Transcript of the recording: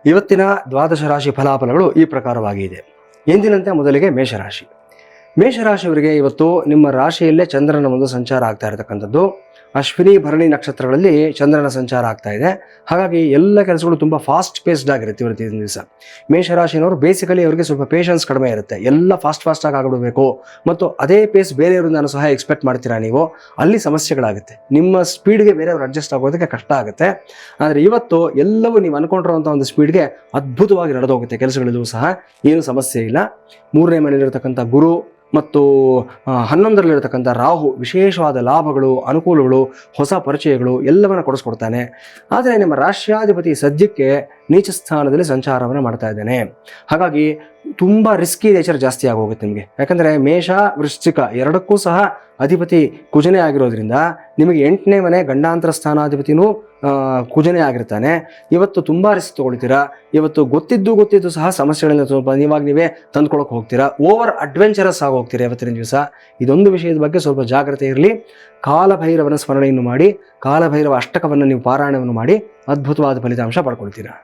ಇವತ್ತಿನ ದ್ವಾದಶ ರಾಶಿ ಫಲಾಫಲಗಳು ಈ ಪ್ರಕಾರವಾಗಿದೆ. ಎಂದಿನಂತೆ ಮೊದಲಿಗೆ ಮೇಷರಾಶಿ. ಮೇಷರಾಶಿಯವರಿಗೆ ಇವತ್ತು ನಿಮ್ಮ ರಾಶಿಯಲ್ಲೇ ಚಂದ್ರನ ಒಂದು ಸಂಚಾರ ಆಗ್ತಾ ಇರತಕ್ಕಂಥದ್ದು. ಅಶ್ವಿನಿ ಭರಣಿ ನಕ್ಷತ್ರಗಳಲ್ಲಿ ಚಂದ್ರನ ಸಂಚಾರ ಆಗ್ತಾ ಇದೆ. ಹಾಗಾಗಿ ಎಲ್ಲ ಕೆಲಸಗಳು ತುಂಬ ಫಾಸ್ಟ್ ಪೇಸ್ಡ್ ಆಗಿರುತ್ತೆ ಇವತ್ತಿನ ದಿವಸ. ಮೇಷರಾಶಿನವರು ಬೇಸಿಕಲಿ ಅವರಿಗೆ ಸ್ವಲ್ಪ ಪೇಷನ್ಸ್ ಕಡಿಮೆ ಇರುತ್ತೆ. ಎಲ್ಲ ಫಾಸ್ಟಾಗಿ ಆಗಿಬಿಡಬೇಕು ಮತ್ತು ಅದೇ ಪೇಸ್ ಬೇರೆಯವರಿಂದನೂ ಸಹ ಎಕ್ಸ್ಪೆಕ್ಟ್ ಮಾಡ್ತೀರಾ ನೀವು, ಅಲ್ಲಿ ಸಮಸ್ಯೆಗಳಾಗುತ್ತೆ. ನಿಮ್ಮ ಸ್ಪೀಡ್ಗೆ ಬೇರೆಯವರು ಅಡ್ಜಸ್ಟ್ ಆಗೋದಕ್ಕೆ ಕಷ್ಟ ಆಗುತ್ತೆ. ಆದರೆ ಇವತ್ತು ಎಲ್ಲವೂ ನೀವು ಅನ್ಕೊಂಡಿರುವಂಥ ಒಂದು ಸ್ಪೀಡ್ಗೆ ಅದ್ಭುತವಾಗಿ ನಡೆದೋಗುತ್ತೆ. ಕೆಲಸಗಳಿಗೂ ಸಹ ಏನು ಸಮಸ್ಯೆ ಇಲ್ಲ. 3ನೇ ಮನೆಯಲ್ಲಿರತಕ್ಕಂಥ ಗುರು ಮತ್ತು 11ರಲ್ಲಿರತಕ್ಕಂಥ ರಾಹು ವಿಶೇಷವಾದ ಲಾಭಗಳು, ಅನುಕೂಲಗಳು, ಹೊಸ ಪರಿಚಯಗಳು ಎಲ್ಲವನ್ನ ಕೊಡಿಸ್ಕೊಡ್ತಾನೆ. ಆದರೆ ನಿಮ್ಮ ರಾಷ್ಟ್ರಾಧಿಪತಿ ಸದ್ಯಕ್ಕೆ ನೀಚ ಸ್ಥಾನದಲ್ಲಿ ಸಂಚಾರವನ್ನು ಮಾಡ್ತಾ ಇದ್ದಾನೆ. ಹಾಗಾಗಿ ತುಂಬ ರಿಸ್ಕಿ ನೇಚರ್ ಜಾಸ್ತಿ ಆಗೋಗುತ್ತೆ ನಿಮಗೆ. ಯಾಕಂದರೆ ಮೇಷ ವೃಶ್ಚಿಕ ಎರಡಕ್ಕೂ ಸಹ ಅಧಿಪತಿ ಕುಜನೇ ಆಗಿರೋದ್ರಿಂದ ನಿಮಗೆ 8ನೇ ಮನೆ ಗಂಡಾಂತರ ಸ್ಥಾನಾಧಿಪತಿನೂ ಕುಜನೇ ಆಗಿರ್ತಾನೆ. ಇವತ್ತು ತುಂಬ ರಿಸ್ಕ್ ತೊಗೊಳ್ತೀರಾ. ಇವತ್ತು ಗೊತ್ತಿದ್ದು ಸಹ ಸಮಸ್ಯೆಗಳನ್ನ ಸ್ವಲ್ಪ ನೀವೇ ತಂದ್ಕೊಳಕ್ಕೆ ಹೋಗ್ತೀರಾ. ಓವರ್ ಅಡ್ವೆಂಚರಸ್ ಆಗಿ ಹೋಗ್ತೀರಾ ಇವತ್ತಿನ ದಿವಸ. ಇದೊಂದು ವಿಷಯದ ಬಗ್ಗೆ ಸ್ವಲ್ಪ ಜಾಗ್ರತೆ ಇರಲಿ. ಕಾಲಭೈರವನ ಸ್ಮರಣೆಯನ್ನು ಮಾಡಿ, ಕಾಲಭೈರವ ಅಷ್ಟಕವನ್ನು ನೀವು ಪಾರಾಯಣವನ್ನು ಮಾಡಿ ಅದ್ಭುತವಾದ ಫಲಿತಾಂಶ ಪಡ್ಕೊಳ್ತೀರಾ.